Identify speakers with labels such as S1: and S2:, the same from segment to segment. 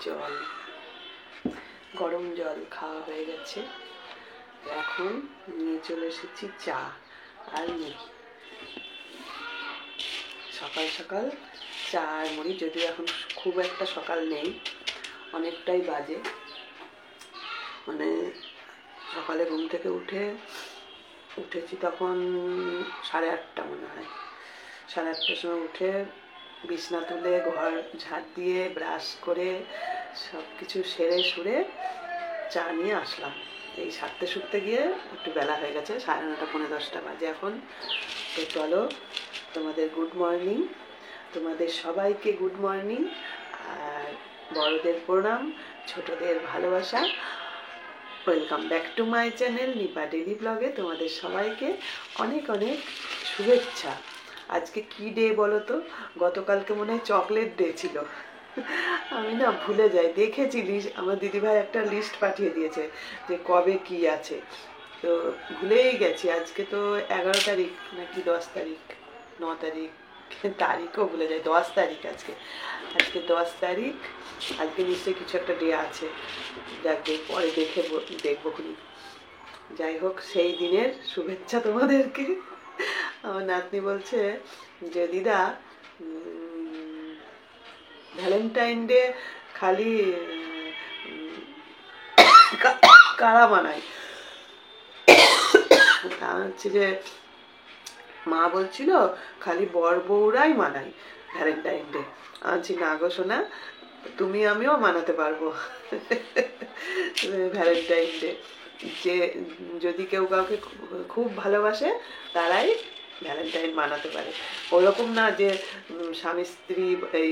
S1: জল, গরম জল খাওয়া হয়ে গেছে। এখন নিয়ে চলে এসেছি চা আর মুড়ি। সকাল সকাল চা আর মুড়ি, যদিও এখন খুব একটা সকাল নেই, অনেকটাই বাজে। মানে সকালে ঘুম থেকে উঠেছি তখন 8:30 মনে হয়। 8:30টার সময় উঠে বিছনা তুলে ঘর ঝাড় দিয়ে ব্রাশ করে সব কিছু সেরে সুরে চা নিয়ে আসলাম। এই সারতে গিয়ে একটু বেলা হয়ে গেছে, 9:30 পৌনে 10টা বাজে এখন। তো চলো, তোমাদের গুড মর্নিং, তোমাদের সবাইকে গুড মর্নিং। আর বড়দের প্রণাম, ছোটদের ভালোবাসা। Welcome back to my channel Nipa daily ব্লগে তোমাদের সবাইকে অনেক অনেক শুভেচ্ছা। আজকে কি ডে বলো তো? গতকালকে মনে হয় চকলেট ডে ছিল। আমি না ভুলে যাই, দেখেছি আমার দিদিভাই একটা লিস্ট পাঠিয়ে দিয়েছে যে কবে কি আছে, তো ভুলেই গেছি। আজকে তো 11 তারিখ নাকি 10 তারিখ, 9 তারিখ, তারিখও ভুলে যাই। 10 তারিখ আজকে 10 তারিখ। আজকে নিশ্চয়ই কিছু একটা ডে আছে, যাকে পরে দেখবো খুনি। যাই হোক, সেই দিনের শুভেচ্ছা তোমাদেরকে। আমার নাতনি বলছে যে দিদা, ভ্যালেন্টাইন ডে খালি কারা বানায়? তা হচ্ছে যে মা বলছিল খালি বর বউরাই মানায় ভ্যালেন্টাইন ডে। আছি না গো সোনা, তুমি আমিও মানাতে পারবো ভ্যালেন্টাইন ডে। যে যদি কেউ কাউকে খুব ভালোবাসে তারাই ভ্যালেন্টাইন মানাতে পারে। ওরকম না যে স্বামী স্ত্রী এই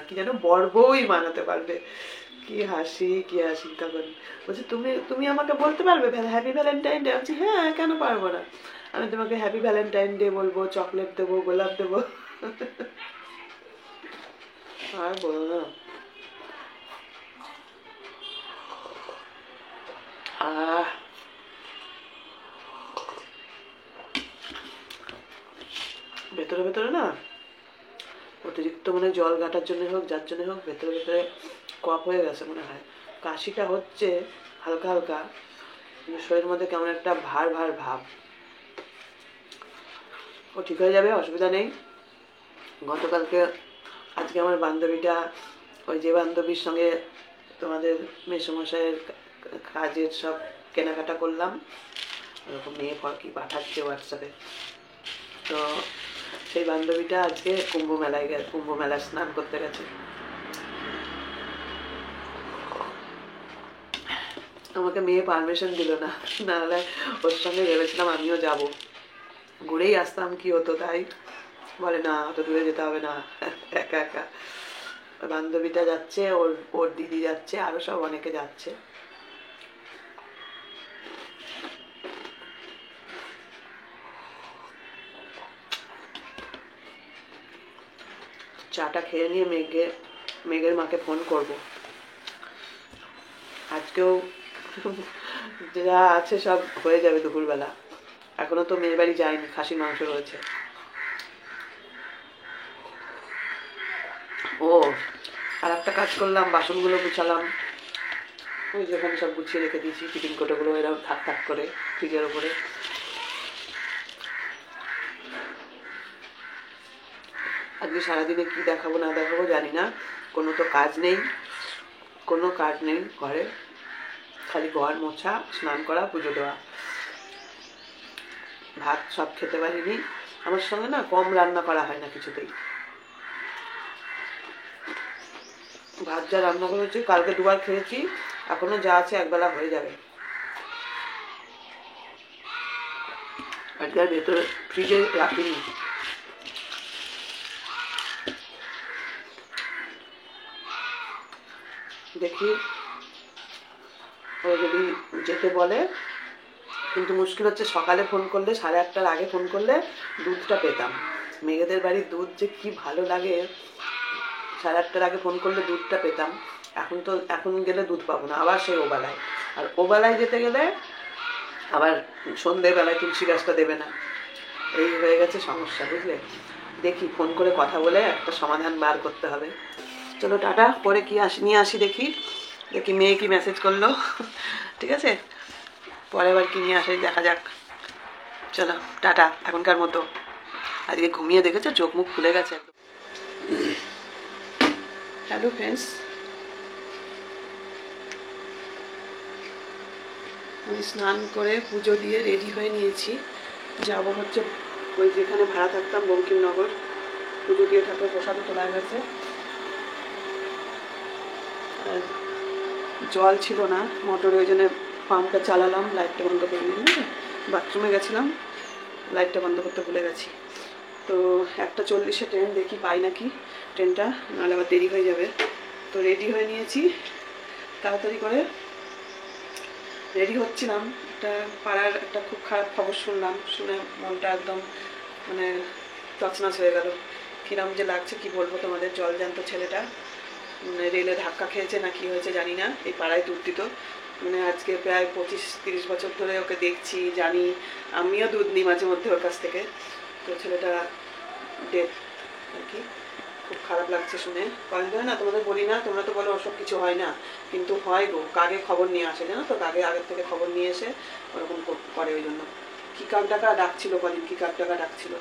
S1: কি যেন বর বউই মানাতে পারবে। কি হাসি তখন। বলছে তুমি আমাকে বলতে পারবে হ্যাপি ভ্যালেন্টাইন ডে? বলছি হ্যাঁ, কেন পারবো না, আমি তোমাকে হ্যাপি ভ্যালেন্টাইন ডে বলবো, চকলেট দেবো, গোলাপ দেবো। আর বলো না। ভেতরে ভেতরে না অতিরিক্ত মানে জল ঘাটার জন্য হোক, যার জন্য হোক, ভেতরে ভেতরে কফ হয়ে গেছে মনে হয়। কাশিটা হচ্ছে হালকা হালকা, কিন্তু শরীরের মধ্যে কেমন একটা ভার ভার ভাব। ও ঠিক হয়ে যাবে, অসুবিধা নেই। আজকে আমার বান্ধবীটা, ওই যে বান্ধবীর সঙ্গে তোমাদের মেসোমশাইয়ের কাজের সব কেনাকাটা করলাম, ওরকম মেয়ে কি পাঠাচ্ছে হোয়াটসঅ্যাপে। তো সেই বান্ধবীটা আজকে কুম্ভ মেলায় স্নান করতে গেছে। আমাকে মেয়ে পারমিশন দিল না, নাহলে ওর সঙ্গে ভেবেছিলাম আমিও যাব, ঘুরেই আসতাম কি হতো। তাই বলে না, অত দূরে যেতে হবে না, একা একা। বান্ধবীটা যাচ্ছে, ওর দিদি যাচ্ছে, আরো সব অনেকে যাচ্ছে। চাটা খেয়ে নিয়ে মেঘের মাকে ফোন করব। আজকেও যা আছে সব হয়ে যাবে দুপুরবেলা। এখনো তো মেয়ের বাড়ি যায়নি, খাসির মাংস রয়েছে। ও আর একটা কাজ করলাম, বাসনগুলো গুছালাম। ওই যেখানে সব গুছিয়ে রেখে দিয়েছি, টিফিন কোটোগুলো এরকম থাক থাক করে ফ্রিজের ওপরে। আজকে সারাদিনে কি দেখাবো না দেখাবো জানি না। কোনো কাজ নেই ঘরে, খালি ঘর মোছা, স্নান করা, পুজো দেওয়া। ভাত সব খেতে পারিনি, আমার সঙ্গে না কম রান্না করা হয় না কিছুতেই। ভাত যা রান্না করেছি, কালকে 2বার খেয়েছি, এখনো যা আছে একবেলা হয়ে যাবে। আজকে আর ভেতরে ফ্রিজে রাখিনি। দেখি ও যদি যেতে বলে, কিন্তু মুশকিল হচ্ছে সকালে ফোন করলে, 8:30টার আগে ফোন করলে দুধটা পেতাম। মেয়েদের বাড়ির দুধ যে কি ভালো লাগে, 8:30টার আগে ফোন করলে দুধটা পেতাম। এখন গেলে দুধ পাবো না, আবার সেই ওবেলায়। আর ওবেলায় যেতে গেলে আবার সন্ধ্যেবেলায় তুলসী গাছটা দেবে না। এই হয়ে গেছে সমস্যা, বুঝলে। দেখি ফোন করে কথা বলে একটা সমাধান বার করতে হবে। চলো টাটা, পরে কি নিয়ে আসি দেখি মেয়ে কি মেসেজ করলো। ঠিক আছে, পরে আবার কি নিয়ে আসে দেখা যাক। চলো টাটা এখনকার মতো। আজকে ঘুমিয়ে দেখেছো চোখ মুখ খুলে গেছে একদম। হ্যালো ফ্রেন্ডস, আমি স্নান করে পুজো দিয়ে রেডি হয়ে নিয়েছি। যাবো হচ্ছে ওই যেখানে ভাড়া থাকতাম বঙ্কিমনগর, পুজো দিয়ে ঠাকুর প্রসাদও তোলা গেছে। আর জল ছিল না মোটরে, ওই জন্য পাম্পটা চালালাম, লাইটটা বন্ধ করে নিয়ে বাথরুমে গেছিলাম, লাইটটা বন্ধ করতে ভুলে গেছি। তো 1:40 ট্রেন, দেখি পাই নাকি ট্রেনটা, নাহলে আবার দেরি হয়ে যাবে। তো রেডি হয়ে নিয়েছি, তাড়াতাড়ি করে রেডি হচ্ছিলাম। একটা পাড়ার একটা খুব খারাপ খবর শুনলাম, শুনে মনটা একদম মানে তছনছ হয়ে গেল। কিরম যে লাগছে কি বলবো তোমাদের। জলজ্যান্ত ছেলেটা রেলে ধাক্কা খেয়েছে না কি হয়েছে জানি না, এই পাড়ায় দুর্দিত। মানে আজকে প্রায় 25-30 বছর ধরে ওকে দেখছি, জানি, আমিও দুধ নিই মাঝে মধ্যে ওর কাছ থেকে। তো ছেলেটা ডেথ আর কি, খুব খারাপ লাগছে শুনে। কয়েক ধরে না, তোমাদের বলি না, তোমরা তো বলো ওসব কিছু হয় না, কিন্তু হয় গো। কাকে খবর নিয়ে আসে জানো তো, কাকে আগের থেকে খবর নিয়ে এসে ওরকম করে। ওই জন্য কি কাক ডাকা ডাকছিল কদিন, কি কাক ডাকা ডাকছিল।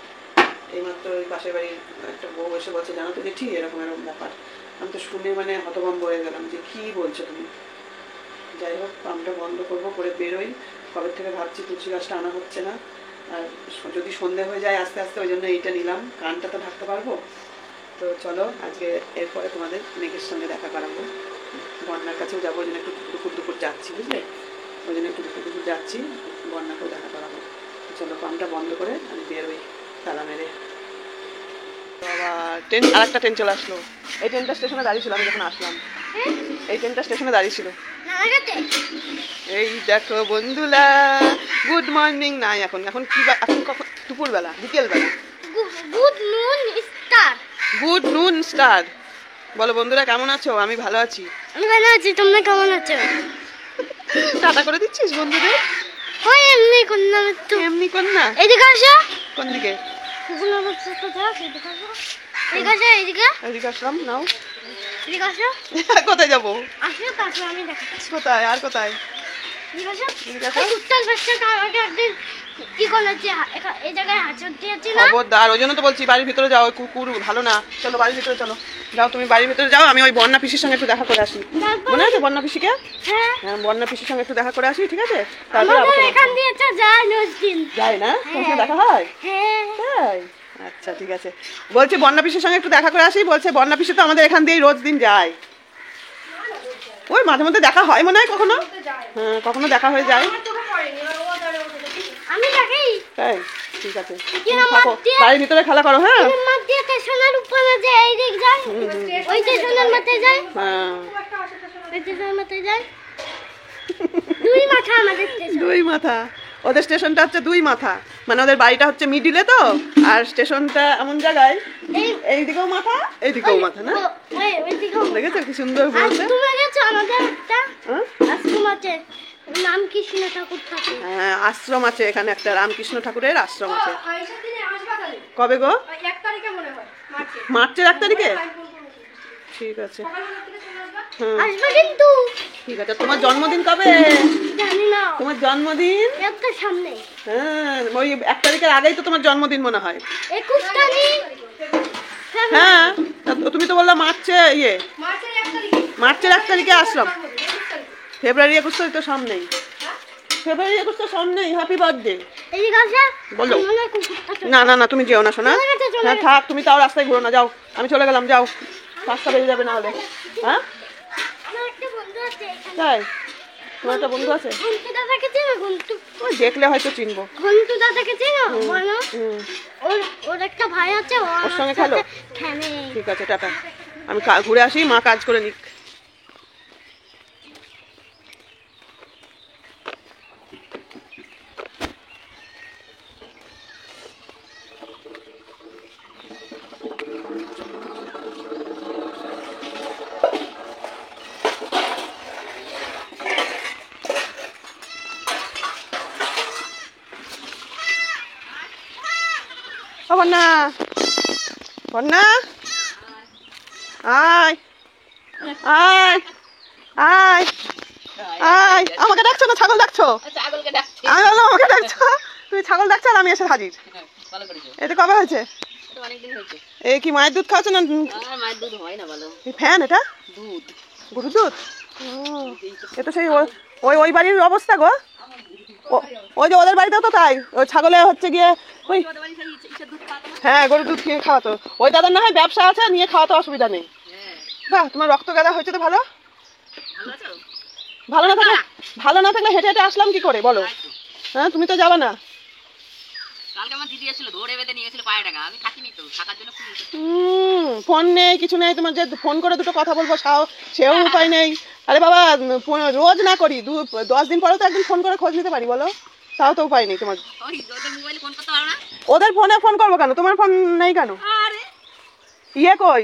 S1: এইমাত্র ওই পাশের বাড়ির একটা বউ এসে বলছে জানো তো জেঠি এরকম এরকম ব্যাপার। আমি তো শুনে মানে হতভম্ব হয়ে গেলাম যে কি বলছো তুমি। যাই হোক, পাম্পটা বন্ধ করবো, করে বেরোই। কবে থেকে ভাবছি তুলসী গাছটা আনা হচ্ছে না, আর যদি সন্ধে হয়ে যায় আস্তে আস্তে, ওই জন্য এইটা নিলাম, কানটা তো ঢাকতে পারবো। তো চলো আজকে এরপরে তোমাদের মেঘের সঙ্গে দেখা করাবো। বন্যার কাছেও যাবো, ওই জন্য একটু দুপুর যাচ্ছি, বুঝলে, ওই জন্য একটু দুপুর যাচ্ছি, বন্যাকেও দেখা করাবো। চলো পাম্পটা বন্ধ করে আমি বেরোই তালা মেরে। বাবা, ট্রেন, আর একটা ট্রেন চলে আসলো। এই ট্রেনটা স্টেশনে দাঁড়িয়ে ছিল আমি যখন আসলাম, এই ট্রেনটা স্টেশনে দাঁড়িয়ে ছিল। এই দেখো বন্ধুরা, গুড মর্নিং। নাই এখন কি এখন কখন? দুপুরবেলা, বিকেলবেলা। গুড নুন স্টার। বলো বন্ধুরা কেমন আছো? আমি ভালো আছি।
S2: আমি ভালো আছি, তোমরা কেমন আছো?
S1: টাটা করে দিচ্ছিস বন্ধুদের?
S2: ওই এমনি করলাম, একটু
S1: এমনি কর না।
S2: এদিকে আসো।
S1: কোন দিকে? এদিকে আসলাম, নাও।
S2: এদিকে আসো।
S1: কোথায় যাবো?
S2: আসো, তারপর আমি দেখাচ্ছি।
S1: কোথায় আর কোথায়?
S2: এদিকে আসো।
S1: এদিকে আসো।
S2: কুত্তার বাচ্চাটা আমাকে একদিন কি করেছে, এই জায়গায় হাঁচড় দিয়েছে না?
S1: খবরদার, ওই জন্য তো বলছি বাড়ির ভিতরে যাও, ওই কুকুর ভালো না। চলো বাড়ির ভিতরে চলো, যাও তুমি বাড়ির ভিতরে যাও, আমি ওই বন্যা পিসির সঙ্গে একটু দেখা করে আসি। মনে আছে বন্যা পিসিকে?
S2: হ্যাঁ,
S1: বন্যা পিসির সঙ্গে একটু দেখা করে আসি, ঠিক আছে? তারপরে
S2: আমাদের এখান দিয়ে তো যায় রোজদিন।
S1: যায় না? তোমার সঙ্গে দেখা হয়?
S2: হ্যাঁ।
S1: তাই? আচ্ছা ঠিক আছে। বলছে বন্যা পিসির সঙ্গে একটু দেখা করে আসি, বলছে বন্যা পিসি তো আমাদের এখান দিয়েই রোজ দিন যায়। ওই মাঝে মধ্যে দেখা হয় মনে হয় কখনো। হ্যাঁ, কখনো দেখা হয়ে যায়।
S2: আমি দেখি।
S1: তাই? ঠিক আছে, থাকো বাড়ির ভিতরে খেলা করো। হ্যাঁ,
S2: স্টেশনের উপরে যে এই দিক যায়, ওই স্টেশনের মাথায় যায়।
S1: হ্যাঁ,
S2: ওই স্টেশনের মাথায় যায়। দুই মাথা আমাদের স্টেশন।
S1: দুই মাথা। ওদের স্টেশনটা হচ্ছে দুই মাথা, মানে ওদের বাড়িটা হচ্ছে মিডিলে তো, আর স্টেশনটা এমন জায়গায় এইদিকেও মাথা এইদিকেও মাথা। না দেখেছো কি সুন্দর বলছে।
S2: তুমি গেছো আমাদের একটা আশ্রম আছে, নাম কৃষ্ণ ঠাকুর থাকে।
S1: হ্যাঁ, আশ্রম আছে এখানে একটা, রামকৃষ্ণ ঠাকুরের আশ্রম আছে। কবে গো?
S2: 1 তারিখে মনে হয়,
S1: মার্চের 1 তারিখে। ঠিক আছে,
S2: আসবে কিন্তু।
S1: ঠিক আছে। তোমার জন্মদিন কবে?
S2: জানি না।
S1: তোমার জন্মদিন
S2: একটা সামনে।
S1: হ্যাঁ, ওই 1 তারিখের আগেই তো তোমার জন্মদিন মনে হয়।
S2: 21 তারিখ।
S1: হ্যাঁ, তুমি তো বললা মার্চের 1 তারিখে আসলাম। ফেব্রুয়ারি 21 তারিখ তো সামনেই। ফেব্রুয়ারি 21 তো সামনেই। Happy birthday.
S2: এদিকে আসো।
S1: বলো। না না না, তুমি যেও না শোনা। হ্যাঁ থাক, তুমি তাও রাস্তায় ঘুরো না, যাও। আমি চলে গেলাম, যাও। 5টা বেজে যাবে না হলে। হ্যাঁ,
S2: আমার একটা বন্ধু আছে এখানে।
S1: তাই? তোমার একটা বন্ধু আছে?
S2: ঘন্টু দাদাকে চেনো? ঘন্টু।
S1: ওই দেখলে হয়তো চিনবো।
S2: ঘন্টু দাদাকে চেনো? বলো। ওর একটা ভাই আছে,
S1: ওর সঙ্গে খেলো।
S2: খেলে।
S1: ঠিক আছে, টাটা। আমি ঘুরে আসি, মা কাজ করে নিক। বন্যা, বন্যা, আয়। আয় আয় আয়, আমাকে ডাকছো না ছাগল ডাকছো?
S3: ছাগলকে ডাকছি।
S1: আমি বললাম আমাকে ডাকছো, তুমি ছাগল ডাকছো আর আমি এসে হাজির।
S3: ভালো করেছো।
S1: এটা কবে হয়েছে?
S3: এটা অনেকদিন হয়েছে।
S1: এ কি মায়ের দুধ খাওয়াছো না?
S3: আর মায়ের দুধ হয় না ভালো।
S1: এই ফ্যান এটা
S3: দুধ।
S1: গরুর দুধ? এটা সেই ওই ওই বাড়ির অবস্থা গো। ওই যে ওদের বাড়িতেও তো তাই, ওই ছাগলে হচ্ছে গিয়ে ওই হ্যাঁ গরুর দুধ কিনে খাওয়াতো। ওই দাদার না হয় ব্যবসা আছে, নিয়ে খাওয়াতে অসুবিধা নেই। বাহ, তোমার রক্ত গাদা হয়েছে তো ভালো। ভালো না থাকলে হেঁটে হেঁটে আসলাম কি করে বলো? হ্যাঁ তুমি তো যাবে না।
S3: কালকে আমার দিদি এসেছিল, ধরে বেঁধে নিয়ে গেছিল 5 টাকা। আমি থাকিনি তো, থাকার জন্য
S1: ফোন নেই কিছু নেই, তোমার যে ফোন করে দুটো কথা বলবো সেও উপায় নেই। আরে বাবা, রোজ না করি, 10 দিন পরে তো একদিন ফোন করে খোঁজ নিতে পারি বলো, তাও তো উপায় নেই তোমার।
S3: ওদের মোবাইলে ফোন করতে পারো না?
S1: ওদের ফোনে ফোন করবো কেন? তোমার ফোন নেই কেন?
S3: আরে
S1: ইয়ে কই,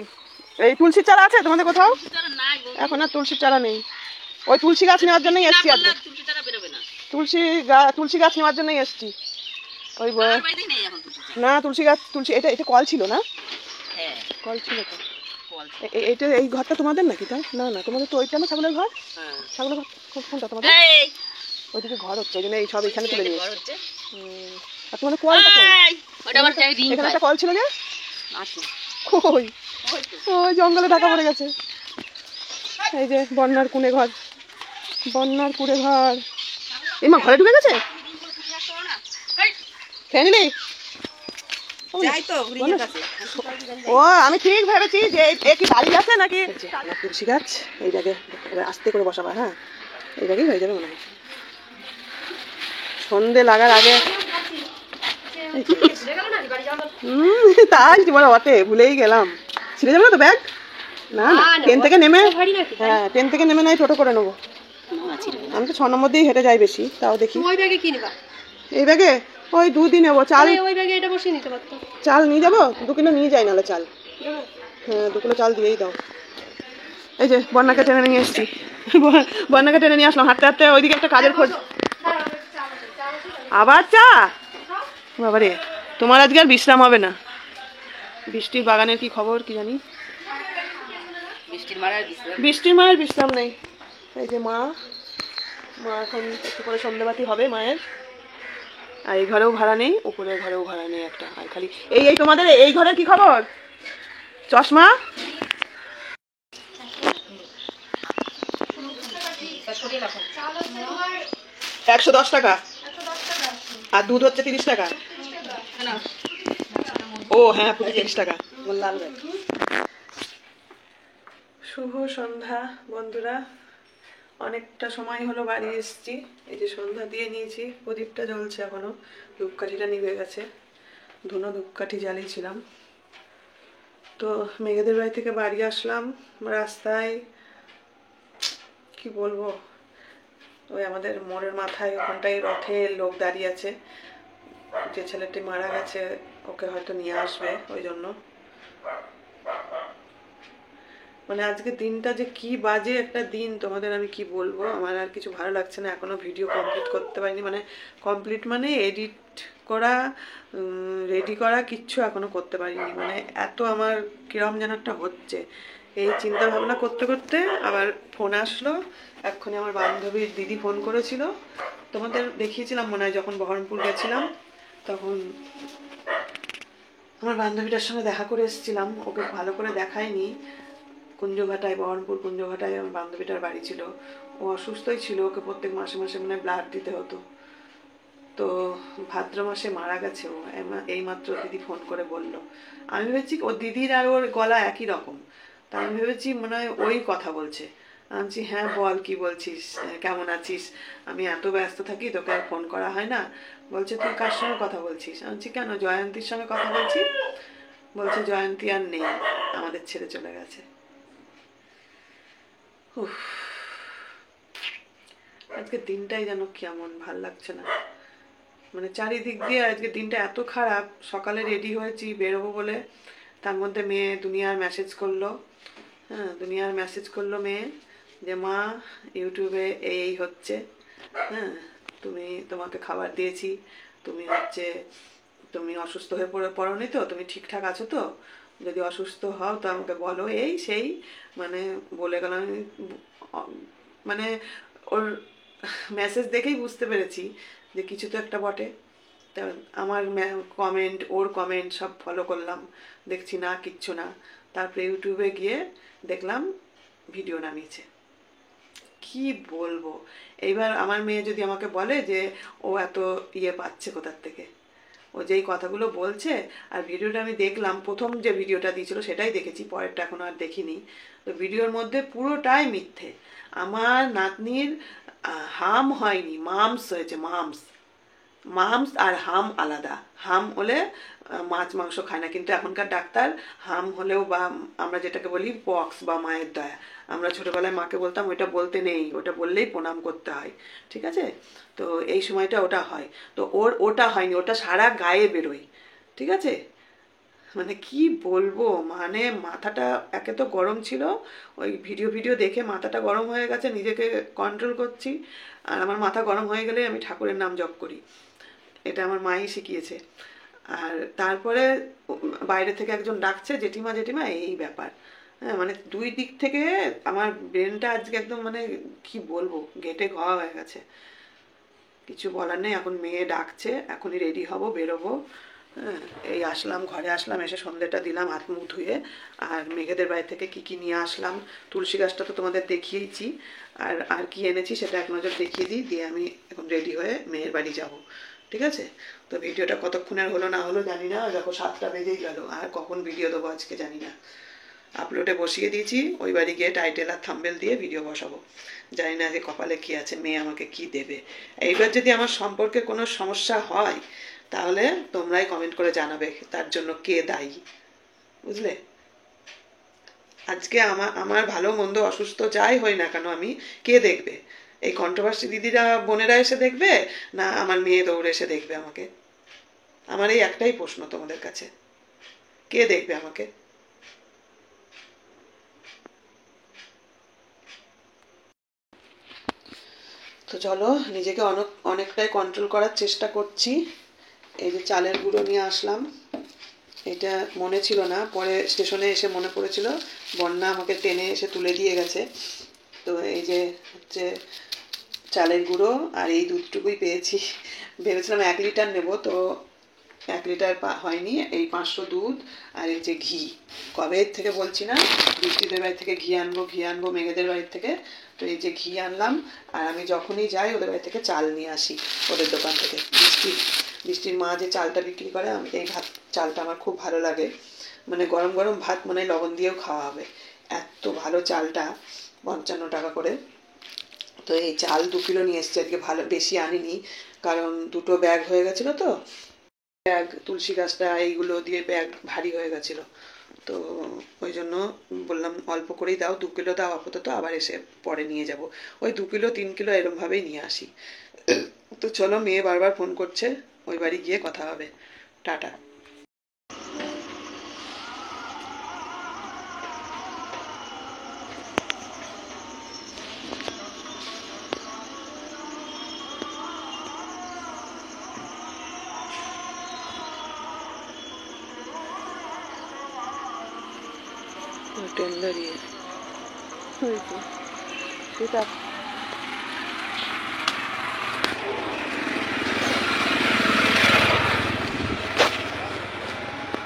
S1: এই তুলসীর চারা আছে তোমাদের কোথাও?
S3: তারা নাই গো।
S1: এখন আর তুলসীর চারা নেই। ওই তুলসী গাছ নেওয়ার জন্যই এসছি আজকে।
S3: তুলসী তারা বেরোবে না।
S1: তুলসী গাছ নেওয়ার জন্যই এসছি। ওই
S3: আমার বাড়িতেই নেই এখন তুলসী চারা।
S1: না তুলসী গাছ, এটা এটা কল ছিল না?
S3: হ্যাঁ
S1: কল ছিল তো।
S3: কল।
S1: এইটা এই ঘরটা তোমাদের নাকি? তাই না না, তোমাদের তো ওইটা না ছাগলের ঘর।
S3: হ্যাঁ।
S1: ছাগলের ঘর কোনটা তোমাদের?
S3: এই
S1: ওইদিকে ঘর হচ্ছে, ওই জন্য এই সব এখানে তুলে নিয়ে
S3: ঘর
S1: এসেছি।
S3: হচ্ছে।
S1: আর তোমাদের কলটা কোন?
S3: এই ওটা আমার চাই রিং
S1: এখানে একটা কল ছিল যে?
S3: আসো।
S1: কই? ওই জঙ্গলে ঢাকা পড়ে গেছে। এই যে বন্যার কুঁড়ে ঘর, বন্যার কুঁড়ে ঘর। এই মা ঘরে ঢুকে গেছে ফ্যামিলি।
S3: যাই তো রিংয়ের কাছে।
S1: ও আমি ঠিক ভেবেছি যে এ কি বাড়ি আছে নাকি। তুলসী গাছ এই জায়গায় আস্তে করে বসাবা। হ্যাঁ এই জায়গায় হয়ে যাবে মনে হয়। সন্ধে লাগার আগে তাই তোমার অতে ভুলেই গেলাম। ছিঁড়ে যাবে না তো ব্যাগ? না না, ট্রেন থেকে নেমে, হ্যাঁ ট্রেন থেকে নেমে নাই টোটো করে নেবো। আমি তো 6 নম্বর দিয়ে হেঁটে যাই বেশি, তাও দেখি।
S2: ওই ব্যাগে কি নিবা?
S1: এই ব্যাগে ওই 2 দিন নেবো চাল।
S2: ওই ব্যাগে এটা বসিয়ে নিতে পারতো।
S1: চাল নিয়ে যাবো, 2 কিলো নিয়ে যাই নাহলে চাল। হ্যাঁ 2 কিলো চাল দিয়েই দাও। এই যে বন্যাকে টেনে নিয়ে এসছি, বন্যাকে টেনে নিয়ে আসলাম হাঁটতে হাঁটতে। ওইদিকে একটা কাজের খোঁজ। আবার চা? বাবারে, তোমার আজকে আর বিশ্রাম হবে না। বৃষ্টির বাগানের কি খবর কি জানি। বৃষ্টির মায়ের বিশ্রাম নেই। এই যে মা এখন একটু করে সন্ধ্যেবাতি হবে মায়ের। আর এই ঘরেও ভাড়া নেই, উপরের ঘরেও ভাড়া নেই একটা। আর খালি এই তোমাদের এই ঘরের কি খবর? চশমা 110 টাকা, আর দুধ হচ্ছে 30 টাকা। ও হ্যাঁ 30 টাকা। শুভ সন্ধ্যা বন্ধুরা, অনেকটা সময় হলো বাড়ি এসেছি। এই যে সন্ধ্যা দিয়ে নিয়েছি, প্রদীপটা জ্বলছে এখনো, ধূপকাঠিটা নিভে গেছে। ধুনো ধূপকাঠি জ্বালিয়েছিলাম। তো মেঘেদের বাড়ি থেকে বাড়ি আসলাম, রাস্তায় কি বলবো, ওই আমাদের মোড়ের মাথায় ওখানটায় রথে লোক দাঁড়িয়ে আছে। যে ছেলেটি মারা গেছে ওকে হয়তো নিয়ে আসবে, ওই জন্য। মানে আজকে দিনটা যে কি বাজে একটা দিন, তোমাদের আমি কি বলবো। আমার আর কিছু ভালো লাগছে না, এখনো ভিডিও কমপ্লিট করতে পারিনি। মানে কমপ্লিট মানে এডিট করা, রেডি করা কিচ্ছু এখনো করতে পারিনি। মানে এত আমার কিরম যেন একটা হচ্ছে। এই চিন্তা ভাবনা করতে করতে আবার ফোন আসলো এক্ষুনি। আমার বান্ধবীর দিদি ফোন করেছিল, তোমাদের দেখিয়েছিলাম মনে হয় যখন বহরমপুর গেছিলাম, তখন আমার বান্ধবীটার সঙ্গে দেখা করে এসেছিলাম। ওকে ভালো করে দেখায়নি। কুঞ্জঘাটায়, বহরমপুর কুঞ্জঘাটায় আমার বান্ধবীটার বাড়ি ছিল। ও অসুস্থই ছিল, ওকে প্রত্যেক মাসে মাসে মানে ব্লাড দিতে হতো। তো ভাদ্র মাসে মারা গেছে ও, এইমাত্র দিদি ফোন করে বলল। আমি ভেবেছি ওর দিদির আর ওর গলা একই রকম, তা আমি ভেবেছি মনে হয় ওই কথা বলছে। আমি বলছি হ্যাঁ বল কি বলছিস, কেমন আছিস, আমি এত ব্যস্ত থাকি তোকে আর ফোন করা হয় না। বলছে তুই কার সঙ্গে কথা বলছিস? আমি বলছি কেন, জয়ন্তীর সঙ্গে কথা বলছি। বলছে জয়ন্তী আর নেই, আমাদের ছেড়ে চলে গেছে। আজকে দিনটাই যেন কেমন, ভাল লাগছে না। মানে চারিদিক দিয়ে আজকে দিনটা এত খারাপ। সকালে রেডি হয়েছি বেরোবো বলে, তার মধ্যে মেয়ে দুনিয়ার মেসেজ করলো। হ্যাঁ দুনিয়ার মেসেজ করলো মেয়ে যে মা ইউটিউবে এই হচ্ছে, হ্যাঁ তোমাকে খাবার দিয়েছি, তুমি অসুস্থ হয়ে পড়োনি তো, তুমি ঠিকঠাক আছো তো? যদি অসুস্থ হও তো আমাকে বলো, এই সেই মানে বলে গেলাম আমি। মানে ওর মেসেজ দেখেই বুঝতে পেরেছি যে কিছু তো একটা বটে। তা আমার কমেন্ট, ওর কমেন্ট সব ফলো করলাম, দেখছি না কিচ্ছু না। তারপরে ইউটিউবে গিয়ে দেখলাম ভিডিও নামিয়েছে। কি বলবো, এইবার আমার মেয়ে যদি আমাকে বলে যে ও এত ইয়ে পাচ্ছে কোথার থেকে, ও যেই কথাগুলো বলছে। আর ভিডিওটা আমি দেখলাম, প্রথম যে ভিডিওটা দিয়েছিল সেটাই দেখেছি, পরেরটা এখনো আর দেখিনি। তো ভিডিওর মধ্যে পুরোটাই মিথ্যে। আমার নাতনির হাম হয়নি, মামস হয়েছে, মামস। মামস আর হাম আলাদা। হাম হলে মাছ মাংস খায় না, কিন্তু এখনকার ডাক্তার হাম হলেও বা আমরা যেটাকে বলি পক্স বা মায়ের দয়া, আমরা ছোটবেলায় মাকে বলতাম ওইটা বলতে নেই, ওটা বললেই প্রণাম করতে হয়, ঠিক আছে? তো এই সময়টা ওটা হয়। তো ওর ওটা হয়নি, ওটা সারা গায়ে বেরোয়, ঠিক আছে? মানে কি বলবো, মানে মাথাটা একে তো গরম ছিল, ওই ভিডিও ভিডিও দেখে মাথাটা গরম হয়ে গেছে, নিজেকে কন্ট্রোল করছি। আর আমার মাথা গরম হয়ে গেলে আমি ঠাকুরের নাম জপ করি, এটা আমার মাই শিখিয়েছে। আর তারপরে বাইরে থেকে একজন ডাকছে, জেঠিমা জেঠিমা, এই ব্যাপার। হ্যাঁ, মানে দুই দিক থেকে আমার ব্রেনটা আজকে একদম মানে কি বলবো, ঘেটে ঘ হয়ে গেছে। কিছু বলার নেই, এখন মেয়ে ডাকছে, এখনই রেডি হব, বেরোবো। হ্যাঁ, এই আসলাম, ঘরে আসলাম, এসে সন্ধ্যেটা দিলাম হাত মুখ ধুয়ে। আর মেঘেদের বাড়ি থেকে কি কি নিয়ে আসলাম, তুলসী গাছটা তো তোমাদের দেখিয়েইছি। আর আর কি এনেছি সেটা এক নজর দেখিয়ে দিই, দিয়ে আমি এখন রেডি হয়ে মেয়ের বাড়ি যাব, ঠিক আছে? তো ভিডিওটা কতক্ষণের হলো না হলো জানি না, দেখো 7টা বেজেই গেল, আর কখন ভিডিও দেবো আজকে জানি না। আপলোডে বসিয়ে দিয়েছি, ওই বাড়ি গিয়ে টাইটেল আর থাম্বেল দিয়ে ভিডিও বসাবো। জানি না যে কপালে কি আছে, মেয়ে আমাকে কি দেবে। এইবার যদি আমার সম্পর্কে কোনো সমস্যা হয় তাহলে তোমরাই কমেন্ট করে জানাবে তার জন্য কে দায়ী, বুঝলে? আজকে আমার ভালো মন্দ অসুস্থ যাই হই না কেন, আমি কে দেখবে? এই কন্ট্রোভার্সি দিদিরা বোনেরা এসে দেখবে, না আমার মেয়ে দৌড়ে এসে দেখবে আমাকে? আমার এই একটাই প্রশ্ন তোমাদের কাছে, কে দেখবে আমাকে? তো চলো, নিজেকে অনেকটাই কন্ট্রোল করার চেষ্টা করছি। এই যে চালের গুঁড়ো নিয়ে আসলাম, এটা মনে ছিল না, পরে স্টেশনে এসে মনে পড়েছিল, বন্যা আমাকে টেনে এসে তুলে দিয়ে গেছে। তো এই যে হচ্ছে চালের গুঁড়ো, আর এই দুধটুকুই পেয়েছি। ভেবেছিলাম 1 লিটার নেব, তো 1 লিটার হয়নি, এই 500 দুধ আর এই যে ঘি। কবে থেকে বলছি না বৃষ্টিদের বাড়ি থেকে ঘি আনবো, ঘি আনবো, মেঘেদের বাড়ি থেকে। তো এই যে ঘি আনলাম, আর আমি যখনই যাই ওদের বাড়ি থেকে চাল নিয়ে আসি, ওদের দোকান থেকে। বৃষ্টির মা যে চালটা বিক্রি করে, এই ভাত চালটা আমার খুব ভালো লাগে, মানে গরম গরম ভাত মানে লবণ দিয়েও খাওয়া হবে, এত ভালো চালটা। 55 টাকা করে। তো এই চাল 2 কিলো নিয়ে এসছি আজকে, ভালো বেশি আনিনি, কারণ 2টো ব্যাগ হয়ে গেছিলো, তো ব্যাগ তুলসী গাছটা এইগুলো দিয়ে ব্যাগ ভারী হয়ে গেছিলো। তো ওই জন্য বললাম অল্প করেই দাও, 2 কিলো দাও আপাতত, আবার এসে পরে নিয়ে যাব। ওই 2 কিলো 3 কিলো এরমভাবেই নিয়ে আসি। তো চলো, মেয়ে বারবার ফোন করছে, ওই বাড়ি গিয়ে কথা হবে। টাটা। ট্রেন দাঁড়িয়ে হয়েছে, সেটা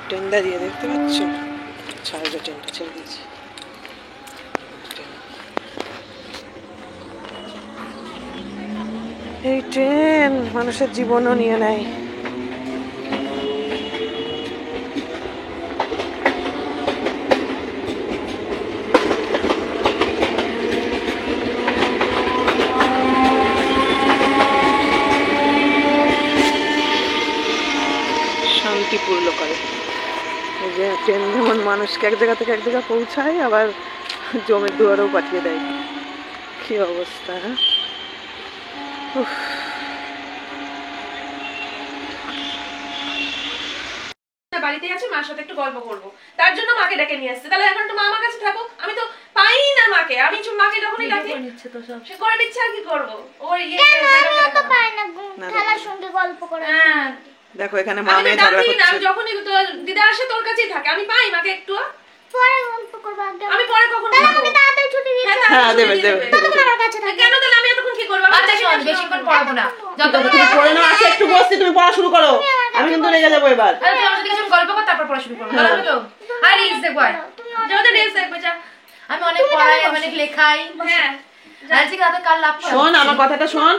S1: ট্রেন দাঁড়িয়ে দেখতে পাচ্ছ, ছাড়বে, ট্রেনটা ছেড়ে দিয়েছি। এই ট্রেন মানুষের জীবনও নিয়ে নেয়। শান্তিপূর্ণ করে, এই যে ট্রেন যেমন মানুষকে এক জায়গা থেকে এক জায়গা পৌঁছায়, আবার জমির দুয়ারেও পাঠিয়ে দেয়। কি অবস্থা!
S4: বাড়িতে আছে, মার সাথে একটু গল্প করবো, তার জন্য মাকে ডেকে নিয়ে আসছে। তাহলে এখন তো মা আমার কাছে থাকুক, আমি তো পাই না মাকে, আমি মাকে যখনই ডাকি সে করে দিচ্ছে, আর কি করবো? ওই
S2: তো পায় না খেলার সঙ্গে গল্প করে।
S4: হ্যাঁ,
S1: দেখো এখানে মা
S4: আমি তো
S1: মেয়ে ঝগড়া
S4: ডাকি না, আমি
S1: করছে।
S4: যখনই তোর দিদা আসে তোর কাছেই থাকে, আমি পাই মাকে একটু।
S2: পরে গল্প করবো আগে।
S4: আমি পরে কখন
S2: তাহলে
S4: করবো?
S2: আমাকে তাড়াতাড়ি ছুটি দিতে হবে।
S1: হ্যাঁ, দেবে,
S4: ছুটি
S1: দেবে,
S4: দিবে।
S1: দেবে।
S2: তোমার কাছে থাকবে।
S4: কেন তাহলে আমি এতক্ষণ কি করবো?
S3: আচ্ছা শোন, বেশিক্ষণ পড়াবো না, যতক্ষণ
S1: তুমি পড়ে নাও, আচ্ছা একটু বসছি, তুমি পড়া শুরু করো, আমি কিন্তু রেগে যাবো এবার।
S3: আরে তুই আমার সাথে কিছু গল্প কর, তারপর পড়া শুরু করবো, ভালো হবে তো? আর রিলস দেখবো আর।
S4: যত রেস দেখবে যা।
S3: আমি অনেক পড়াই, অনেক লেখাই।
S4: হ্যাঁ
S3: আজকে রাতে কাল লাভ করো।
S1: শোন আমার কথাটা শোন,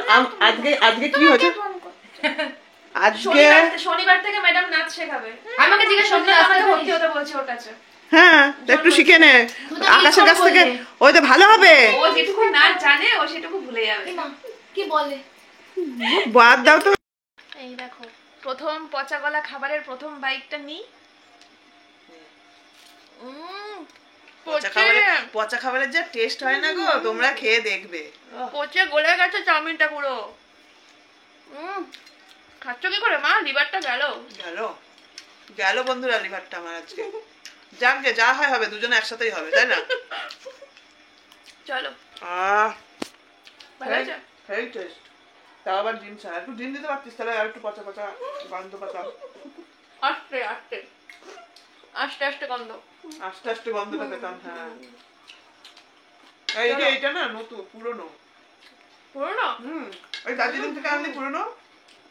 S1: আজকে আজকে কি হয়েছে
S2: ফোন কর।
S1: আজকে?
S4: শনিবার থেকে ম্যাডাম নাচ শেখাবে।
S3: আমাকে জিজ্ঞেস করতে
S4: সন্ধ্যা আমাকে
S3: আসতে
S4: ভর্তি হতে বলছে ওর কাছে।
S1: হ্যাঁ তো একটু শিখে নে
S3: তুমি তো
S1: আকাশের কাছ
S3: এইসব
S1: থেকে,
S3: বললে।
S1: ওই তো ভালো হবে।
S4: ও যেটুকু নাচ জানে ও সেটুকু ভুলে যাবে।
S3: কি বলে?
S1: বাদ দাও তো।
S4: এই দেখো প্রথম পচা গলা খাবারের প্রথম বাইকটা নি।
S1: পচা খাবারের যে টেস্ট হয় না গো, তোমরা খেয়ে দেখবে।
S4: পচে গলে গেছে চাউমিনটা পুরো। খাচ্ছ কি করে মা? লিভারটা গেল।
S1: গেল গেল বন্ধুরা লিভারটা আমার আজকে। যাক গে, যা হয় হবে, দুজনে একসাথেই হবে, তাই না?
S4: চলো ভালো আছে?
S1: হেই টেস্ট। তাও আবার ডিম ছাড়া, একটু ডিম দিতে পারতিস তাহলে আর একটু পচা পচা গন্ধ পাতাম।
S4: আস্তে আস্তে আস্তে আস্তে গন্ধ।
S1: আস্তে আস্তে গন্ধটা পেতাম। হ্যাঁ এই যে এটা না নতুন পুরনো।
S4: পুরোনো?
S1: ওই দার্জিলিং থেকে আনলি পুরনো।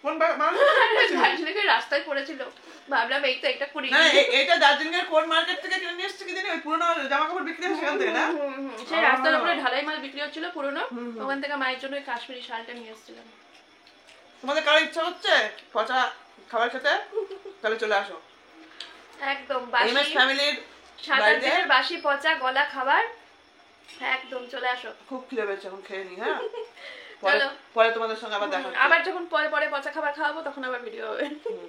S1: কোন
S4: দার্জিলিংয়ের রাস্তায় পড়েছিল, ভাবলাম এই তো একটা কুড়ি।
S1: না এটা দার্জিলিং এর কোন মার্কেট থেকে কিনে নিয়ে এসেছে কি জানি, ওই পুরনো জামা কাপড় বিক্রি হয় সেখান থেকে না?
S4: সেই রাস্তার উপরে ঢালাই মাল বিক্রি হচ্ছিল পুরোনো, ওখান থেকে মায়ের জন্য ওই কাশ্মীরি শালটা নিয়ে এসেছিলাম।
S1: তোমাদের কারো ইচ্ছা হচ্ছে পচা খাবার খেতে? তাহলে চলে আসো
S4: একদম
S1: এমএস
S4: বাসি
S1: ফ্যামিলির
S4: 7-8
S1: বাড়িতে।
S4: দিনের বাসি পচা গলা খাবার, একদম চলে আসো।
S1: খুব খিদে পেয়েছে, এখন খেয়ে নি। হ্যাঁ
S4: চলো।
S1: পরে তোমাদের সঙ্গে আবার দেখা হচ্ছে।
S4: আবার যখন পরে পরে পচা খাবার খাওয়াবো তখন আবার ভিডিও হবে।
S1: হুম।